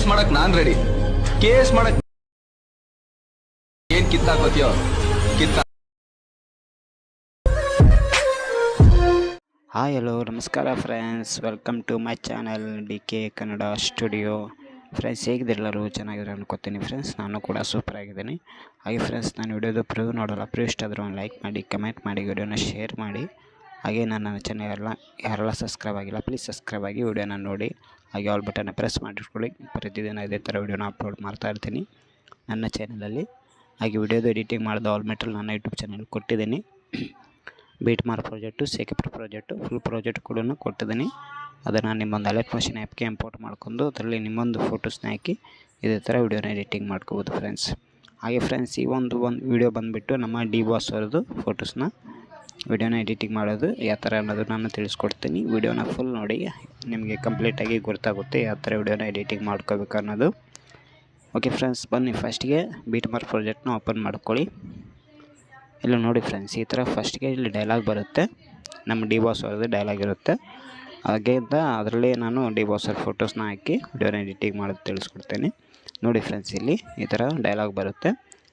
Case ಮಾಡಕ್ ನಾನ್ ready. Case ಮಾಡಕ್ ಏನ್ ಕಿತ್ತಾಕೋತಿಯೋ ಕಿತ್ತ. ಹಾಯ್ ಹಲೋ ನಮಸ್ಕಾರ friends, welcome to my channel D K Kannada studio. Friends, ಹೇಗಿದ್ದೆಲ್ಲರೂ ಚೆನ್ನಾಗಿದ್ದಾರೆ ಅನ್ಕೋತೀನಿ. ಫ್ರೆಂಡ್ಸ್, ನಾನು ಕೂಡ ಸೂಪರ್ ಆಗಿದ್ದೀನಿ. ಹಾಗೆ ಫ್ರೆಂಡ್ಸ್, ನಾನು ವಿಡಿಯೋದು ಪ್ರಿವ್ಯೂ ನೋಡೋಲ್ಲ, ಪ್ರಿವ್ಯೂ ಇಷ್ಟ ಆದರೂ ಒಂದು ಲೈಕ್ ಮಾಡಿ, ಕಮೆಂಟ್ ಮಾಡಿ, ವಿಡಿಯೋನ ಶೇರ್ ಮಾಡಿ. ಹಾಗೆ ನನ್ನ ಚಾನಲ್ ಯಾರೆಲ್ಲ ಸಬ್ಸ್ಕ್ರೈಬ್ ಆಗಿಲ್ಲ ಪ್ಲೀಸ್ ಸಬ್ಸ್ಕ್ರೈಬ್ ಆಗಿ ವಿಡಿಯೋನ ನೋಡಿ. ಹಾಗೆ ಆಲ್ ಬಟನ್ನ ಪ್ರೆಸ್ ಮಾಡಿಟ್ಕೊಳ್ಳಿ. ಪ್ರತಿದಿನ ಇದೇ ಥರ ವಿಡಿಯೋನ ಅಪ್ಲೋಡ್ ಮಾಡ್ತಾ ಇರ್ತೀನಿ ನನ್ನ ಚಾನಲಲ್ಲಿ. ಹಾಗೆ ವಿಡಿಯೋದು ಎಡಿಟಿಂಗ್ ಮಾಡೋದು ಆಲ್ ಮೆಟೀರಿಯಲ್ ನನ್ನ ಯೂಟ್ಯೂಬ್ ಚಾನಲ್ ಕೊಟ್ಟಿದ್ದೀನಿ. ಬೀಟ್ ಮಾರ್ ಪ್ರಾಜೆಕ್ಟು, ಶೇಖ್ ಪ್ರಾಜೆಕ್ಟು, ಫುಲ್ ಪ್ರಾಜೆಕ್ಟ್ ಕೂಡ ಕೊಟ್ಟಿದ್ದೀನಿ. ಅದನ್ನು ನಿಮ್ಮೊಂದು ಅಲೈಟ್ ಮಷಿನ್ ಆ್ಯಪ್ಗೆ ಇಂಪೋರ್ಟ್ ಮಾಡ್ಕೊಂಡು ಅದರಲ್ಲಿ ನಿಮ್ಮೊಂದು ಫೋಟೋಸ್ನ ಹಾಕಿ ಇದೇ ಥರ ವಿಡಿಯೋನ ಎಡಿಟಿಂಗ್ ಮಾಡ್ಕೋಬೋದು ಫ್ರೆಂಡ್ಸ್. ಹಾಗೆ ಫ್ರೆಂಡ್ಸ್, ಈ ಒಂದು ವಿಡಿಯೋ ಬಂದುಬಿಟ್ಟು ನಮ್ಮ ಡಿ ಬಾಸ್ ಅವ್ರದ್ದು ಫೋಟೋಸ್ನ ವಿಡಿಯೋನ ಎಡಿಟಿಂಗ್ ಮಾಡೋದು ಯಾವ ಥರ ಅನ್ನೋದು ನಾನು ತಿಳಿಸ್ಕೊಡ್ತೀನಿ. ವಿಡಿಯೋನ ಫುಲ್ ನೋಡಿ, ನಿಮಗೆ ಕಂಪ್ಲೀಟಾಗಿ ಗೊತ್ತಾಗುತ್ತೆ ಯಾವ ಥರ ವಿಡಿಯೋನ ಎಡಿಟಿಂಗ್ ಮಾಡ್ಕೋಬೇಕು ಅನ್ನೋದು. ಓಕೆ ಫ್ರೆಂಡ್ಸ್, ಬನ್ನಿ ಫಸ್ಟಿಗೆ ಬೀಟ್ ಮಾರ್ ಪ್ರಾಜೆಕ್ಟ್ನ ಓಪನ್ ಮಾಡ್ಕೊಳ್ಳಿ. ಇಲ್ಲಿ ನೋಡಿ ಫ್ರೆಂಡ್ಸ್, ಈ ಥರ ಫಸ್ಟ್ಗೆ ಇಲ್ಲಿ ಡೈಲಾಗ್ ಬರುತ್ತೆ, ನಮ್ಮ ಡಿ ಬಾಸ್ ಅವ್ರದ್ದು ಡೈಲಾಗ್ ಇರುತ್ತೆ. ಹಾಗೆ ಅದರಲ್ಲಿ ನಾನು ಡಿ ಬಾಸ್ ಅವ್ರ ಫೋಟೋಸ್ನ ಹಾಕಿ ವಿಡಿಯೋನ ಎಡಿಟಿಂಗ್ ಮಾಡೋದು ತಿಳಿಸ್ಕೊಡ್ತೇನೆ. ನೋಡಿ ಫ್ರೆಂಡ್ಸ್, ಇಲ್ಲಿ ಈ ಥರ ಡೈಲಾಗ್ ಬರುತ್ತೆ.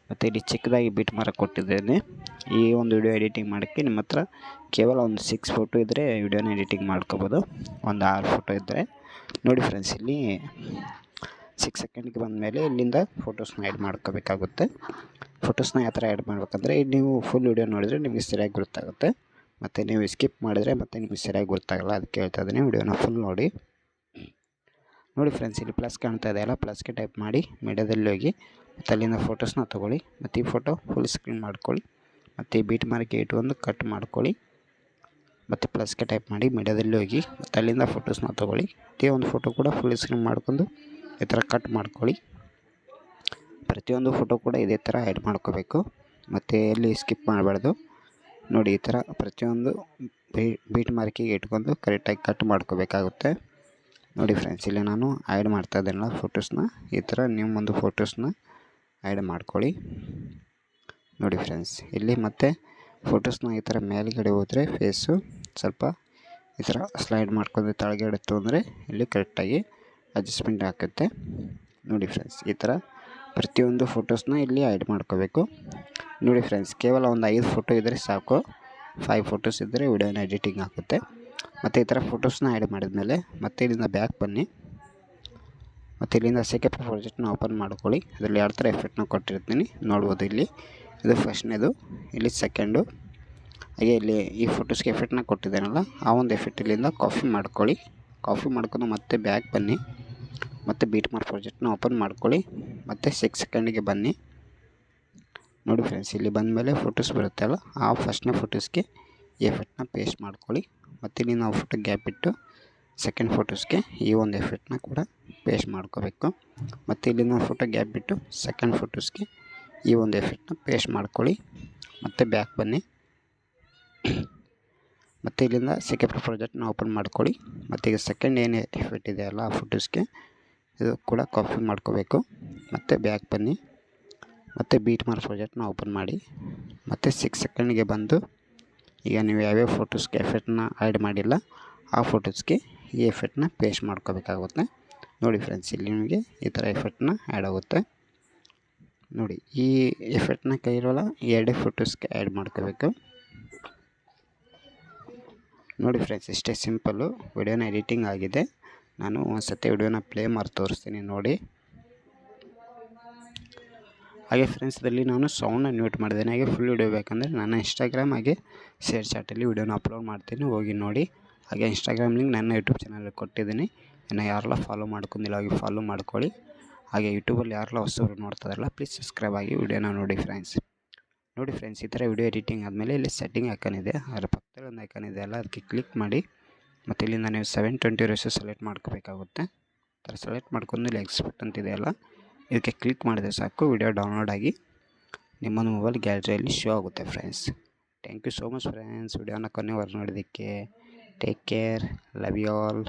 ಮತ್ತು ಇಲ್ಲಿ ಚಿಕ್ಕದಾಗಿ ಬೀಟ್ ಮಾರಕ್ಕೆ ಕೊಟ್ಟಿದ್ದೇನೆ. ಈ ಒಂದು ವಿಡಿಯೋ ಎಡಿಟಿಂಗ್ ಮಾಡೋಕ್ಕೆ ನಿಮ್ಮ ಹತ್ರ ಕೇವಲ ಒಂದು 6 ಫೋಟೋ ಇದ್ದರೆ ವಿಡಿಯೋನ ಎಡಿಟಿಂಗ್ ಮಾಡ್ಕೋಬೋದು. ಒಂದು 6 ಫೋಟೋ ಇದ್ದರೆ ನೋಡಿ ಫ್ರೆಂಡ್ಸ್, ಇಲ್ಲಿ 6 ಸೆಕೆಂಡ್ಗೆ ಬಂದಮೇಲೆ ಇಲ್ಲಿಂದ ಫೋಟೋಸ್ನ ಆ್ಯಡ್ ಮಾಡ್ಕೋಬೇಕಾಗುತ್ತೆ. ಫೋಟೋಸ್ನ ಯಾವ ಥರ ಆ್ಯಡ್ ಮಾಡಬೇಕಂದ್ರೆ, ನೀವು ಫುಲ್ ವಿಡಿಯೋ ನೋಡಿದರೆ ನಿಮಗೆ ಸರಿಯಾಗಿ ಗೊತ್ತಾಗುತ್ತೆ. ಮತ್ತು ನೀವು ಸ್ಕಿಪ್ ಮಾಡಿದರೆ ಮತ್ತೆ ನಿಮಗೆ ಸರಿಯಾಗಿ ಗೊತ್ತಾಗಲ್ಲ, ಅದಕ್ಕೆ ಹೇಳ್ತಾ ಇದ್ದೀನಿ. ವಿಡಿಯೋನ ಫುಲ್ ನೋಡಿ. ನೋಡಿ ಫ್ರೆಂಡ್ಸ್, ಇಲ್ಲಿ ಪ್ಲಸ್ ಕಾಣ್ತಾ ಇದೆಯಲ್ಲ, ಪ್ಲಸ್ಗೆ ಟೈಪ್ ಮಾಡಿ ಮೀಡಿಯಾದಲ್ಲಿ ಹೋಗಿ ಮತ್ತು ಅಲ್ಲಿಂದ ಫೋಟೋಸ್ನ ತೊಗೊಳ್ಳಿ. ಮತ್ತು ಈ ಫೋಟೋ ಫುಲ್ ಸ್ಕ್ರೀನ್ ಮಾಡ್ಕೊಳ್ಳಿ. ಮತ್ತು ಈ ಬೀಟ್ ಮಾರ್ಕ್ ಒಂದು ಕಟ್ ಮಾಡ್ಕೊಳ್ಳಿ. ಮತ್ತು ಪ್ಲಸ್ಗೆ ಟೈಪ್ ಮಾಡಿ ಮೀಡಿಯಾದಲ್ಲಿ ಹೋಗಿ ಮತ್ತು ಅಲ್ಲಿಂದ ಫೋಟೋಸ್ನ ತೊಗೊಳ್ಳಿ. ಈ ಒಂದು ಫೋಟೋ ಕೂಡ ಫುಲ್ ಸ್ಕ್ರೀನ್ ಮಾಡ್ಕೊಂಡು ಈ ಥರ ಕಟ್ ಮಾಡ್ಕೊಳ್ಳಿ. ಪ್ರತಿಯೊಂದು ಫೋಟೋ ಕೂಡ ಇದೇ ಥರ ಆ್ಯಡ್ ಮಾಡ್ಕೋಬೇಕು. ಮತ್ತು ಎಲ್ಲಿ ಸ್ಕಿಪ್ ಮಾಡಬಾರ್ದು. ನೋಡಿ, ಈ ಥರ ಪ್ರತಿಯೊಂದು ಬೀಟ್ ಮಾರ್ಕಿಗೆ ಇಟ್ಕೊಂಡು ಕರೆಕ್ಟಾಗಿ ಕಟ್ ಮಾಡ್ಕೋಬೇಕಾಗುತ್ತೆ. ನೋಡಿ ಫ್ರೆಂಡ್ಸ್, ಇಲ್ಲಿ ನಾನು ಆ್ಯಡ್ ಮಾಡ್ತಾ ಇದ್ದೇನಲ್ಲ ಫೋಟೋಸ್ನ, ಈ ಥರ ನೀವು ಒಂದು ಫೋಟೋಸ್ನ ಆ್ಯಡ್ ಮಾಡ್ಕೊಳ್ಳಿ. ನೋಡಿ ಫ್ರೆಂಡ್ಸ್, ಇಲ್ಲಿ ಮತ್ತೆ ಫೋಟೋಸ್ನ ಈ ಥರ ಮೇಲ್ಗಡೆ ಹೋದರೆ ಫೇಸು ಸ್ವಲ್ಪ ಈ ಥರ ಸ್ಲೈಡ್ ಮಾಡ್ಕೊಂಡು ಕೆಳಗಡೆ ತೊಂದರೆ ಇಲ್ಲಿ ಕರೆಕ್ಟಾಗಿ ಅಡ್ಜಸ್ಟ್ಮೆಂಟ್ ಆಗುತ್ತೆ. ನೋಡಿ ಫ್ರೆಂಡ್ಸ್, ಈ ಥರ ಪ್ರತಿಯೊಂದು ಫೋಟೋಸ್ನ ಇಲ್ಲಿ ಆ್ಯಡ್ ಮಾಡ್ಕೋಬೇಕು. ನೋಡಿ ಫ್ರೆಂಡ್ಸ್, ಕೇವಲ ಒಂದು 5 ಫೋಟೋ ಇದ್ದರೆ ಸಾಕು. 5 ಫೋಟೋಸ್ ಇದ್ದರೆ ವಿಡಿಯೋನ ಎಡಿಟಿಂಗ್ ಆಗುತ್ತೆ. ಮತ್ತು ಈ ಥರ ಫೋಟೋಸ್ನ ಆ್ಯಡ್ ಮಾಡಿದ್ಮೇಲೆ ಮತ್ತೆ ಇಲ್ಲಿಂದ ಬ್ಯಾಕ್ ಬನ್ನಿ. ಮತ್ತು ಇಲ್ಲಿಂದ ಶೇಖ್ ಪ್ರಾಜೆಕ್ಟ್ನ ಓಪನ್ ಮಾಡ್ಕೊಳ್ಳಿ. ಅದರಲ್ಲಿ 2 ಥರ ಎಫೆಕ್ಟ್ನ ಕೊಟ್ಟಿರ್ತೀನಿ, ನೋಡ್ಬೋದು. ಇಲ್ಲಿ ಇದು ಫಸ್ಟ್ನೇದು, ಇಲ್ಲಿ ಸೆಕೆಂಡು. ಹಾಗೆ ಇಲ್ಲಿ ಈ ಫೋಟೋಸ್ಗೆ ಎಫೆಕ್ಟ್ನ ಕೊಟ್ಟಿದ್ದೇನಲ್ಲ, ಆ ಒಂದು ಎಫೆಕ್ಟ್ ಇಲ್ಲಿಂದ ಕಾಪಿ ಮಾಡ್ಕೊಳ್ಳಿ. ಕಾಪಿ ಮಾಡ್ಕೊಂಡು ಮತ್ತೆ ಬ್ಯಾಕ್ ಬನ್ನಿ. ಮತ್ತು ಬೀಟ್ ಮಾರ್ ಪ್ರಾಜೆಕ್ಟ್ನ ಓಪನ್ ಮಾಡ್ಕೊಳ್ಳಿ. ಮತ್ತು 6 ಸೆಕೆಂಡಿಗೆ ಬನ್ನಿ. ನೋಡಿ ಫ್ರೆಂಡ್ಸ್, ಇಲ್ಲಿ ಬಂದಮೇಲೆ ಫೋಟೋಸ್ ಬರುತ್ತಲ್ಲ, ಆ ಫಸ್ಟ್ನೇ ಫೋಟೋಸ್ಗೆ ಈ ಎಫೆಕ್ಟ್ನ ಪೇಸ್ಟ್ ಮಾಡ್ಕೊಳ್ಳಿ. ಮತ್ತು ಇಲ್ಲಿ ನಾವು ಫೋಟೋ ಗ್ಯಾಪ್ ಇಟ್ಟು ಸೆಕೆಂಡ್ ಫೋಟೋಸ್ಗೆ ಈ ಒಂದು ಎಫೆಕ್ಟ್ನ ಕೂಡ ಪೇಸ್ಟ್ ಮಾಡ್ಕೋಬೇಕು. ಮತ್ತು ಇಲ್ಲಿ ನಾವು ಫೋಟೋ ಗ್ಯಾಪ್ ಬಿಟ್ಟು ಸೆಕೆಂಡ್ ಫೋಟೋಸ್ಗೆ ಈ ಒಂದು ಎಫೆಕ್ಟ್ನ ಪೇಸ್ಟ್ ಮಾಡ್ಕೊಳ್ಳಿ. ಮತ್ತು ಬ್ಯಾಕ್ ಬನ್ನಿ. ಮತ್ತು ಇಲ್ಲಿಂದ ಶೇಖ್ ಪ್ರಾಜೆಕ್ಟ್ನ ಓಪನ್ ಮಾಡ್ಕೊಳ್ಳಿ. ಮತ್ತು ಈಗ ಸೆಕೆಂಡ್ ಏನು ಎಫೆಕ್ಟ್ ಇದೆಯಲ್ಲ ಆ ಫೋಟೋಸ್ಗೆ ಇದು ಕೂಡ ಕಾಪಿ ಮಾಡ್ಕೋಬೇಕು. ಮತ್ತು ಬ್ಯಾಕ್ ಬನ್ನಿ. ಮತ್ತು ಬೀಟ್ ಮಾರ್ ಪ್ರಾಜೆಕ್ಟ್ನ ಓಪನ್ ಮಾಡಿ. ಮತ್ತು 6 ಸೆಕೆಂಡ್ಗೆ ಬಂದು ಈಗ ನೀವು ಯಾವ್ಯಾವ ಫೋಟೋಸ್ಗೆ ಎಫೆಕ್ಟ್ನ ಆ್ಯಡ್ ಮಾಡಿಲ್ಲ ಆ ಫೋಟೋಸ್ಗೆ ಈ ಎಫೆಕ್ಟ್ನ ಪೇಸ್ಟ್ ಮಾಡ್ಕೋಬೇಕಾಗುತ್ತೆ. ನೋಡಿ ಫ್ರೆಂಡ್ಸ್, ಇಲ್ಲಿ ನಿಮಗೆ ಈ ಥರ ಎಫೆಕ್ಟ್ನ ಆ್ಯಡ್ ಆಗುತ್ತೆ. ನೋಡಿ, ಈ ಎಫೆಕ್ಟ್ನ ಕೈರೋಲ್ಲ 2 ಫೋಟೋಸ್ಗೆ ಆ್ಯಡ್ ಮಾಡ್ಕೋಬೇಕು. ನೋಡಿ ಫ್ರೆಂಡ್ಸ್, ಇಷ್ಟೇ ಸಿಂಪಲ್ಲು ವಿಡಿಯೋನ ಎಡಿಟಿಂಗ್ ಆಗಿದೆ. ನಾನು ಒಂದು ಸತಿ ವಿಡಿಯೋನ ಪ್ಲೇ ಮಾಡಿ ತೋರಿಸ್ತೀನಿ ನೋಡಿ. ಹಾಗೆ ಫ್ರೆಂಡ್ಸ್, ಇದರಲ್ಲಿ ನಾನು ಸೌಂಡ್ನ ಮ್ಯೂಟ್ ಮಾಡಿದ್ದೇನೆ. ಹಾಗೆ ಫುಲ್ ವಿಡಿಯೋ ಬೇಕಂದರೆ ನನ್ನ ಇನ್ಸ್ಟಾಗ್ರಾಮ್ ಹಾಗೆ ಶೇರ್ಚಾಟಲ್ಲಿ ವಿಡಿಯೋನ ಅಪ್ಲೋಡ್ ಮಾಡ್ತೀನಿ, ಹೋಗಿ ನೋಡಿ. ಹಾಗೆ ಇನ್ಸ್ಟಾಗ್ರಾಮ್ ಲಿಂಕ್ ನನ್ನ ಯೂಟ್ಯೂಬ್ ಚಾನಲಲ್ಲಿ ಕೊಟ್ಟಿದ್ದೀನಿ. ಇನ್ನು ಯಾರೆಲ್ಲ ಫಾಲೋ ಮಾಡ್ಕೊಂಡಿಲ್ಲ ಹೋಗಿ ಫಾಲೋ ಮಾಡ್ಕೊಳ್ಳಿ. ಹಾಗೆ ಯೂಟ್ಯೂಬಲ್ಲಿ ಯಾರೆಲ್ಲ ಹೊಸಬ್ರು ನೋಡ್ತಾರಲ್ಲ ಪ್ಲೀಸ್ ಸಬ್ಸ್ಕ್ರೈಬ್ ಆಗಿ ವಿಡಿಯೋನ ನೋಡಿ ಫ್ರೆಂಡ್ಸ್. ನೋಡಿ ಫ್ರೆಂಡ್ಸ್, ಈ ಥರ ವಿಡಿಯೋ ಎಡಿಟಿಂಗ್ ಆದಮೇಲೆ ಇಲ್ಲಿ ಸೆಟ್ಟಿಂಗ್ ಐಕಾನ್ ಇದೆ, ಅದರ ಪಕ್ಕದಲ್ಲಿ ಒಂದು ಐಕಾನ್ ಇದೆ ಅಲ್ಲ, ಅದಕ್ಕೆ ಕ್ಲಿಕ್ ಮಾಡಿ. ಮತ್ತು ಇಲ್ಲಿಂದ ನೀವು 720 ರೇಷಿಯೋ ಸೆಲೆಕ್ಟ್ ಮಾಡ್ಕೋಬೇಕಾಗುತ್ತೆ. ಆ ಥರ ಸೆಲೆಕ್ಟ್ ಮಾಡ್ಕೊಂಡು ಇಲ್ಲಿ ಎಕ್ಸ್ಪೋರ್ಟ್ ಅಂತಿದೆಯಲ್ಲ, ಇದಕ್ಕೆ ಕ್ಲಿಕ್ ಮಾಡಿದರೆ ಸಾಕು, ವಿಡಿಯೋ ಡೌನ್ಲೋಡ್ ಆಗಿ ನಿಮ್ಮೊಂದು ಮೊಬೈಲ್ ಗ್ಯಾಲರಿಯಲ್ಲಿ ಶೋ ಆಗುತ್ತೆ friends. Thank you so much friends, ವಿಡಿಯೋನ ಕೊನೆವರೆಗೂ ನೋಡೋದಕ್ಕೆ. Take care, love you all.